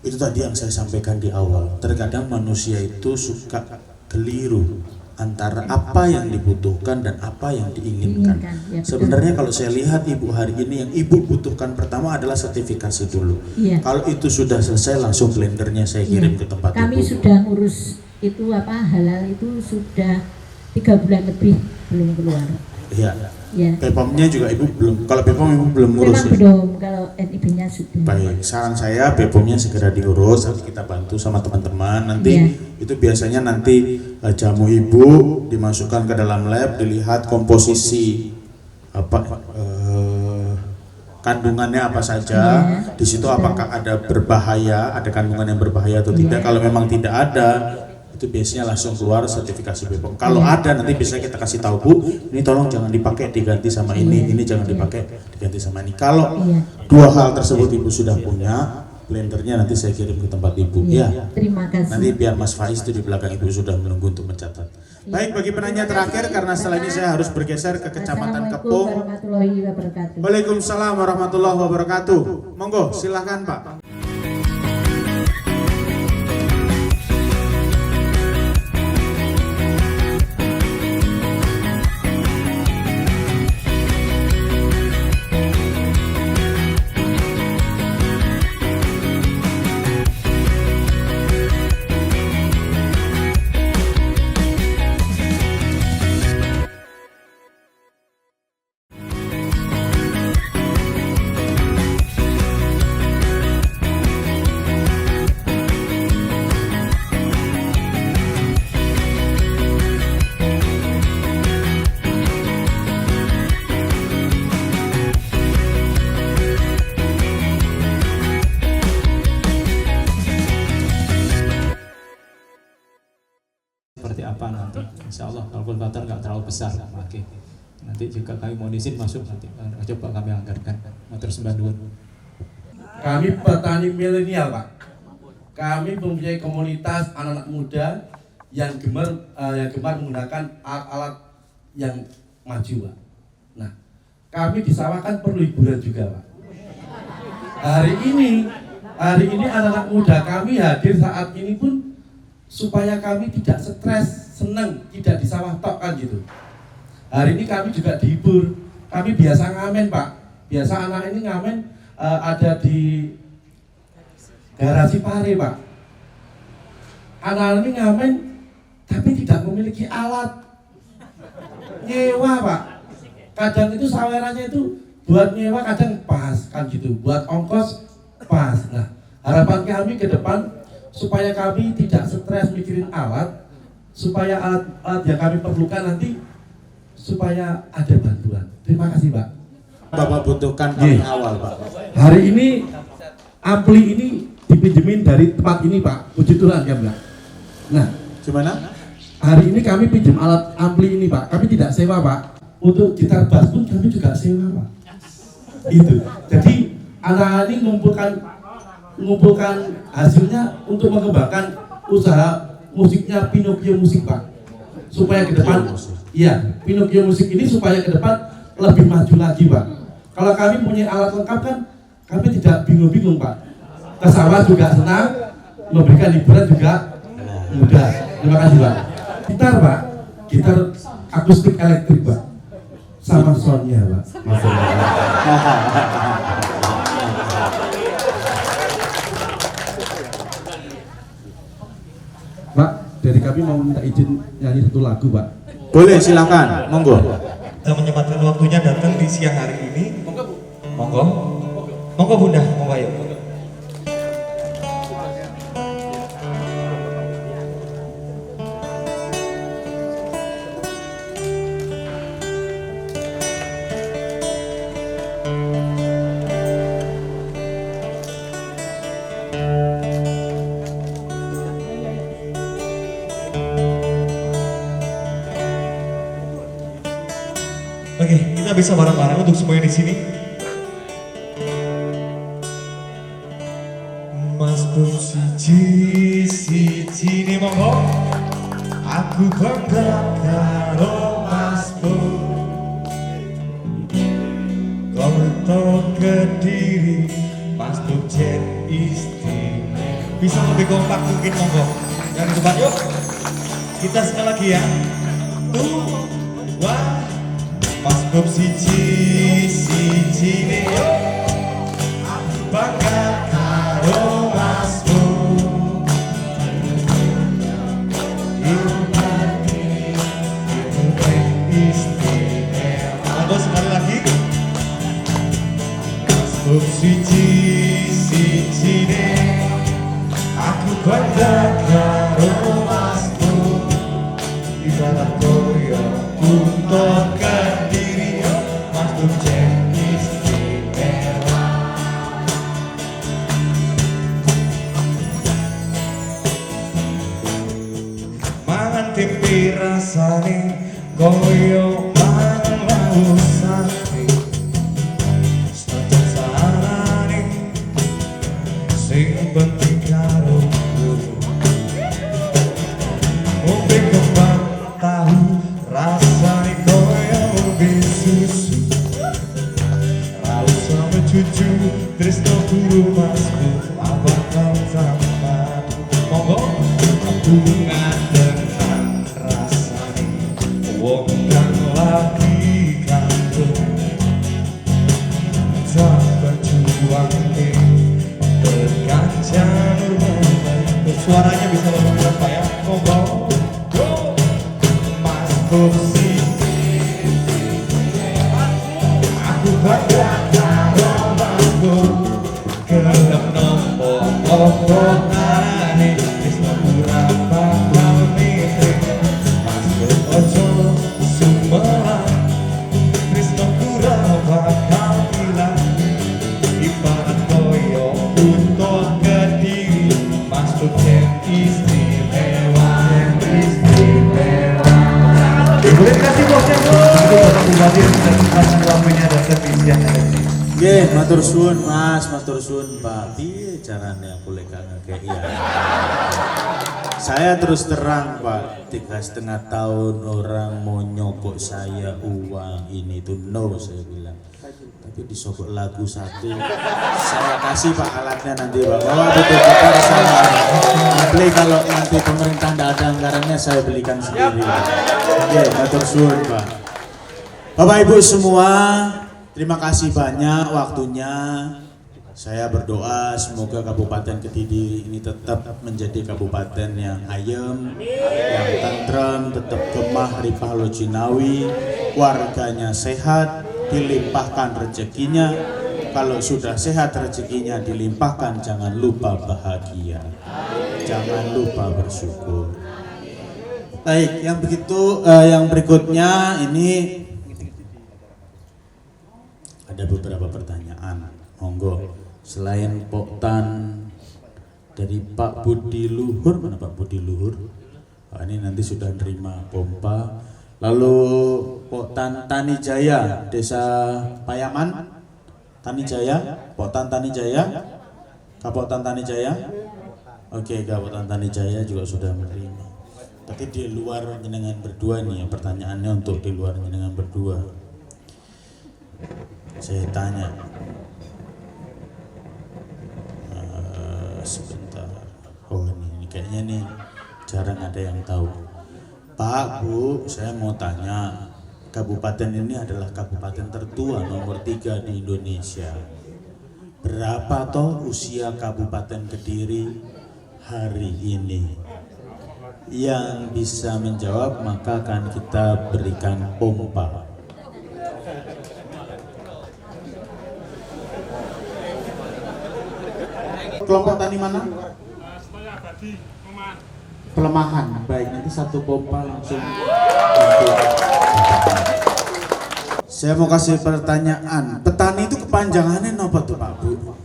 Itu tadi yang saya sampaikan di awal. Terkadang manusia itu suka keliru antara apa yang dibutuhkan dan apa yang diinginkan. Diinginkan, ya, betul. Sebenarnya kalau saya lihat ibu hari ini, yang ibu butuhkan pertama adalah sertifikasi dulu. Iya. Kalau itu sudah selesai, langsung blendernya saya kirim Iya. ke tempat Kami ibu. sudah ngurus itu apa halal itu sudah 3 bulan lebih belum keluar. Iya. Ya. BPOM-nya juga ibu belum. Kalau BPOM ibu belum ngurus Memang ya. belum, kalau NIB-nya sudah. Baik, saran saya BPOM-nya segera diurus, nanti kita bantu sama teman-teman. Nanti Iya. itu biasanya nanti jamu ibu dimasukkan ke dalam lab, dilihat komposisi apa kandungannya apa saja. Iya. Di situ apakah ada berbahaya, ada kandungan yang berbahaya atau tidak. Iya. Kalau memang tidak ada, itu biasanya langsung keluar sertifikasi BPOM. Kalau Iya. ada nanti bisa kita kasih tahu bu, ini tolong jangan dipakai, diganti sama ini jangan dipakai, diganti sama ini. Kalau Iya. dua hal tersebut ibu sudah punya, blendernya nanti saya kirim ke tempat ibu. Iya. Ya. Terima kasih. Nanti biar Mas Faiz itu di belakang ibu sudah menunggu untuk mencatat. Baik, bagi penanya terakhir karena setelah ini saya harus bergeser ke Kecamatan Assalamualaikum Kepung. warahmatullahi wabarakatuh. Waalaikumsalam warahmatullahi wabarakatuh. Monggo, silakan Pak. seperti apa nanti. Insya Allah kalkulator nggak terlalu besar pakai. Nanti juga kami mohon izin masuk nanti. Coba kami anggarkan. Matur sembah nuwun. Kami petani milenial, Pak. Kami mempunyai komunitas anak-anak muda yang gemar menggunakan alat-alat yang maju, Pak. Nah, kami di sawah kan perlu hiburan juga, Pak. Hari ini anak-anak muda kami hadir saat ini pun supaya kami tidak stres, senang, tidak di sawah tok kan gitu. Hari ini kami juga dihibur. Kami biasa ngamen, Pak. Biasa anak ini ngamen ada di garasi Pare, Pak. Anak-anak ini ngamen tapi tidak memiliki alat. Nyewa, Pak. Kadang itu sawerannya itu buat nyewa kadang pas kan gitu, buat ongkos pas. Nah, harapan kami ke depan supaya kami tidak stres mikirin alat, supaya alat yang kami perlukan nanti supaya ada bantuan. Terima kasih, Pak. Bapak butuhkan kami awal, Pak. Hari ini ampli ini dipinjemin dari tempat ini, Pak. Puji Tuhan ya, Mbak. Nah, Gimana? hari ini kami pinjam alat ampli ini, Pak. Kami tidak sewa, Pak. Untuk gitar bass pun kami juga sewa, Pak. Itu. Jadi anak-anak ini mengumpulkan hasilnya untuk mengembangkan usaha musiknya Pinocchio Musik, Pak. Supaya ke depan, iya, Pinocchio Musik ini supaya ke depan lebih maju lagi, Pak. Kalau kami punya alat lengkap kan, kami tidak bingung-bingung, Pak. Ke sawah juga senang, memberikan hiburan juga mudah. Terima kasih, Pak. Gitar, Pak. Gitar akustik elektrik, Pak. Sama soundnya, Pak. Pak, dari kami mau minta izin nyanyi satu lagu, Pak. Boleh, silakan. Monggo. Kita menyempatkan waktunya datang di siang hari ini. Monggo. Monggo Bunda, monggo ayo. Oke, kita bisa bareng-bareng untuk semuanya di sini. Mas Bro siji nih monggo. Aku bangga karo Mas Bro. Kau Kediri, Mas Bro jen istimewa. Bisa lebih kompak mungkin monggo. Jangan cepat yuk. Kita sekali lagi ya. Tuh, wah. Mas Bob siji nih yo, aku bangga karo Mas Bob. Itu istimewa. Monggo sekali lagi. Mas Bob siji nih, aku bangga karo Mas Bob. Ibarat koyo untuk Kediri, Mas Bob jen istimewa. Mangan tempe rasane koyo mangan lauk sate. Senajan sarane sing penting karo ngombe kembang tahu rasane koyo ngombe susu. Ra usah mecucu tresno guru Mas Bob abang sama. Monggo bunga dengan rasane wong kang lagi kandung tak berjuangke tekan jalur. Suaranya bisa lebih keras Pak ya. Monggo. Mas Bob aku bangga karo Mas Bob. Gelem nompo opo ngarane tresno ora bakal mikir. Mas Bob ojo sumelang tresno ora bakal ilang. Ibarat koyo untuk Kediri, Mas Bob jen istimewa. kasih waktunya dan servisi yang ada di sini. Nggih, matur suwun Mas, matur suwun Pak. Piye carane aku lek ngekeki ya? Saya terus terang Pak, 3,5 tahun orang mau nyokok saya uang ini tuh no, saya bilang. Tapi disogok lagu satu, saya kasih Pak alatnya nanti Pak. Bawa betul-betul sama. Beli kalau nanti pemerintah tidak ada anggarannya saya belikan sendiri. Oke, matur suwun Pak. Bapak Ibu semua, terima kasih banyak waktunya. Saya berdoa semoga Kabupaten Kediri ini tetap menjadi kabupaten yang ayem, yang tentrem, tetap gemah ripah lojinawi, warganya sehat, dilimpahkan rezekinya. Kalau sudah sehat rezekinya dilimpahkan, jangan lupa bahagia, jangan lupa bersyukur. Baik, yang berikutnya ini ada beberapa pertanyaan. Monggo. Selain Poktan dari Pak Budi Luhur, mana Pak Budi Luhur? Ini nanti sudah nerima pompa. Lalu Poktan Tanijaya, Desa Payaman, Tanijaya, Poktan Tanijaya, Kapoktan Tanijaya. Oke, Kapoktan Tanijaya juga sudah menerima. Tapi di luar jenengan berdua nih, pertanyaannya untuk di luar jenengan berdua. Saya tanya. Sebentar. Oh ini kayaknya nih jarang ada yang tahu. Pak, Bu, saya mau tanya, kabupaten ini adalah kabupaten tertua nomor 3 di Indonesia. Berapa toh usia Kabupaten Kediri hari ini? Yang bisa menjawab maka akan kita berikan pompa. Kelompok tani mana? Pelemahan. Baik, nanti satu pompa langsung. Saya mau kasih pertanyaan. Petani itu kepanjangannya apa tuh Pak Bu?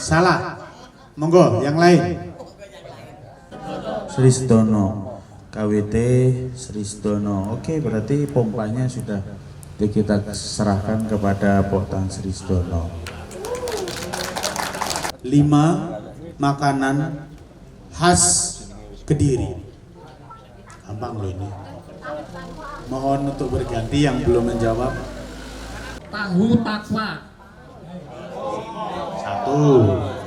Salah. Monggo, yang lain. Srisdono. KWT Srisdono. Oke, berarti pompanya sudah kita serahkan kepada Poktan Srisdono. 5 makanan khas Kediri. Gampang loh ini. Mohon untuk berganti yang belum menjawab. Tahu takwa. 1.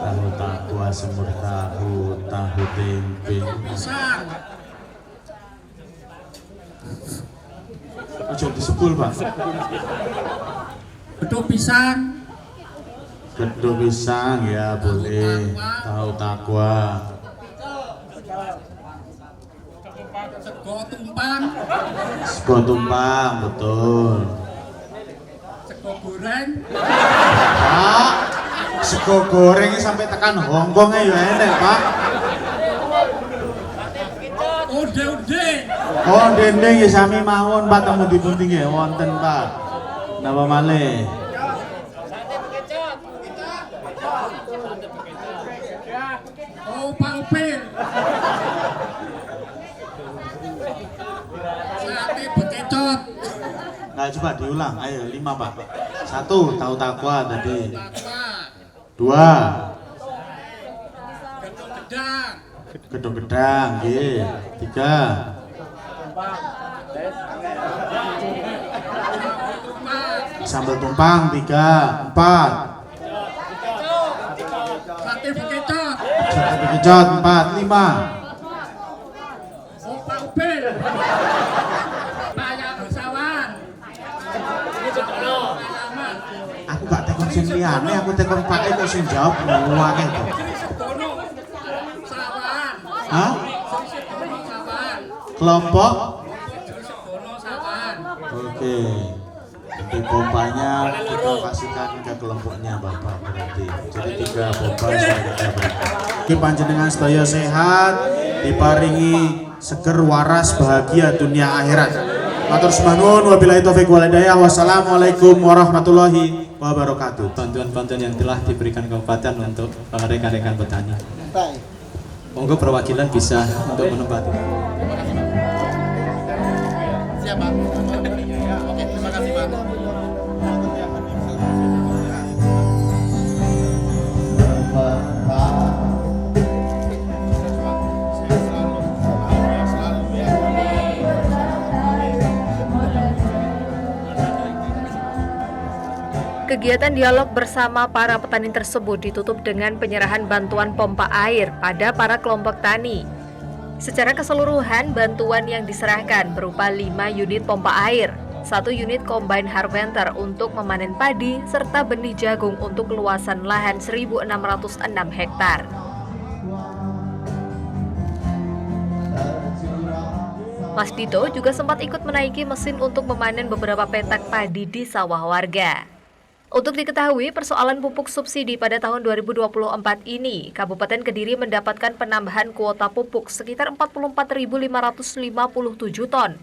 Tahu takwa, semur tahu, tahu tempe. Pisang. Ojo disebul Pak. Beduk pisang. Beduk pisang ya boleh. Tahu takwa. Sego tumpang. Sego tumpang, betul. Sego goreng. Pak, sego goreng sampai tekan Hongkong ya enak Pak. Onde-onde. Oh dendeng ya sami mawon Pak, temu dipundi nggih wonten Pak. Napa malih? Oh, Pak Upil. Sate bekecot. Nah coba diulang, ayo 5 Pak. 1 tahu takwa tadi. 2 Gedang. gedang nggih. 3 sambal tumpang. 3 4 Sate bekecot. sate bekecot. 4 5 Oh, Pak Upil. Bayam sawan. aku gak tekon sing liyane, aku tekon Pak kok sing jawab akeh to. Sawan. Hah? Sawan. Kelompok? Sawan. Oke. Jadi pompanya kita kasihkan ke kelompoknya Bapak berarti. Jadi 3 pompa sudah kita berikan. Oke, panjenengan sedaya sehat, diparingi seger waras bahagia dunia akhirat. Matur sembah nuwun, wabillahi taufiq wal hidayah. Wassalamualaikum warahmatullahi wabarakatuh. Bantuan-bantuan yang telah diberikan kabupaten untuk rekan-rekan petani. Monggo perwakilan bisa untuk menempati. Siapa? Oke, terima kasih Pak. Kegiatan dialog bersama para petani tersebut ditutup dengan penyerahan bantuan pompa air pada para kelompok tani. Secara keseluruhan, bantuan yang diserahkan berupa 5 unit pompa air, 1 unit combine harvester untuk memanen padi, serta benih jagung untuk luasan lahan 1.606 hektar. Mas Dito juga sempat ikut menaiki mesin untuk memanen beberapa petak padi di sawah warga. Untuk diketahui, persoalan pupuk subsidi pada tahun 2024 ini, Kabupaten Kediri mendapatkan penambahan kuota pupuk sekitar 44.557 ton.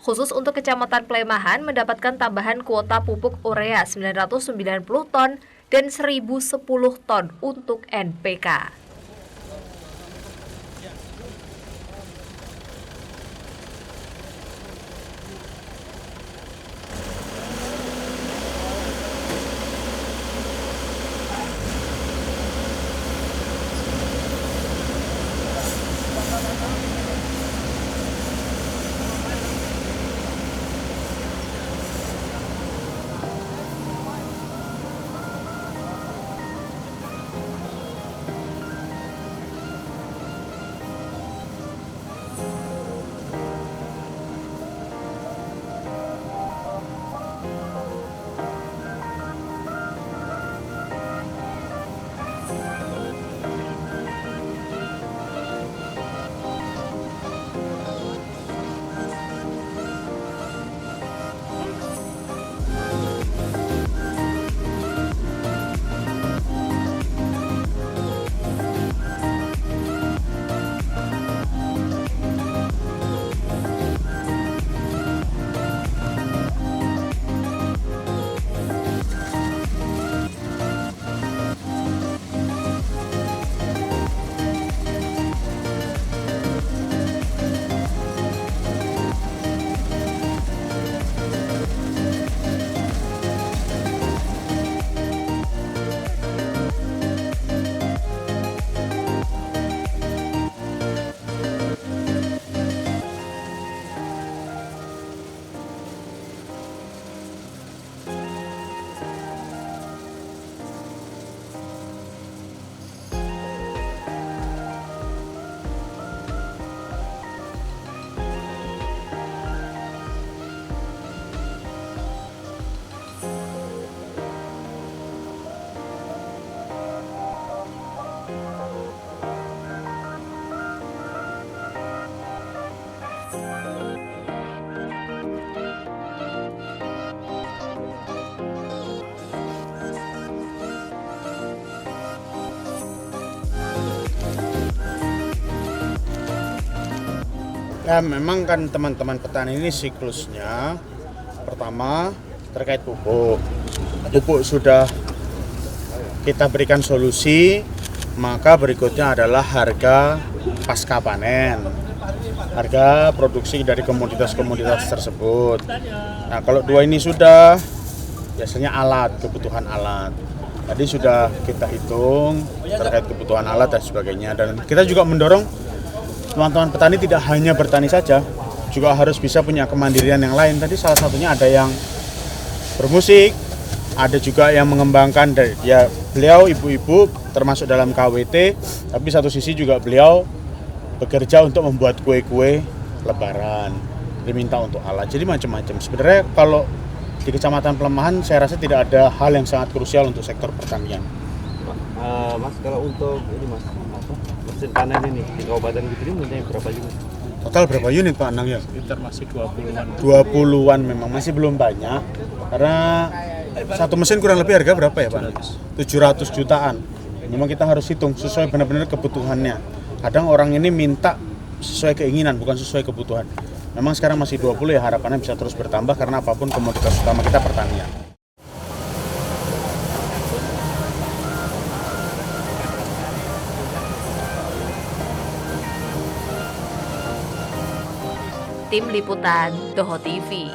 Khusus untuk Kecamatan Plemahan mendapatkan tambahan kuota pupuk urea 990 ton dan 1.010 ton untuk NPK. Ya memang kan teman-teman petani ini siklusnya pertama terkait pupuk. Pupuk sudah kita berikan solusi, maka berikutnya adalah harga pasca panen. Harga produksi dari komoditas-komoditas tersebut. Nah, kalau dua ini sudah biasanya alat, kebutuhan alat. Tadi sudah kita hitung terkait kebutuhan alat dan sebagainya, dan kita juga mendorong teman-teman petani tidak hanya bertani saja, juga harus bisa punya kemandirian yang lain. Tadi salah satunya ada yang bermusik, ada juga yang mengembangkan, ya beliau ibu-ibu termasuk dalam KWT, tapi satu sisi juga beliau bekerja untuk membuat kue-kue lebaran, diminta untuk alat, jadi macam-macam. Sebenarnya kalau di Kecamatan Plemahan saya rasa tidak ada hal yang sangat krusial untuk sektor pertanian. Mas, kalau untuk ini Mas, mesin panen ini di Kabupaten Kediri punya berapa unit? Total berapa unit Pak Anang ya? Sekitar masih 20-an. 20-an memang, masih belum banyak. Karena satu mesin kurang lebih harga berapa ya Pak? 700 jutaan. Memang kita harus hitung sesuai benar-benar kebutuhannya. Kadang orang ini minta sesuai keinginan, bukan sesuai kebutuhan. Memang sekarang masih 20 ya, harapannya bisa terus bertambah karena apapun komoditas utama kita pertanian. Tim Liputan Toho TV.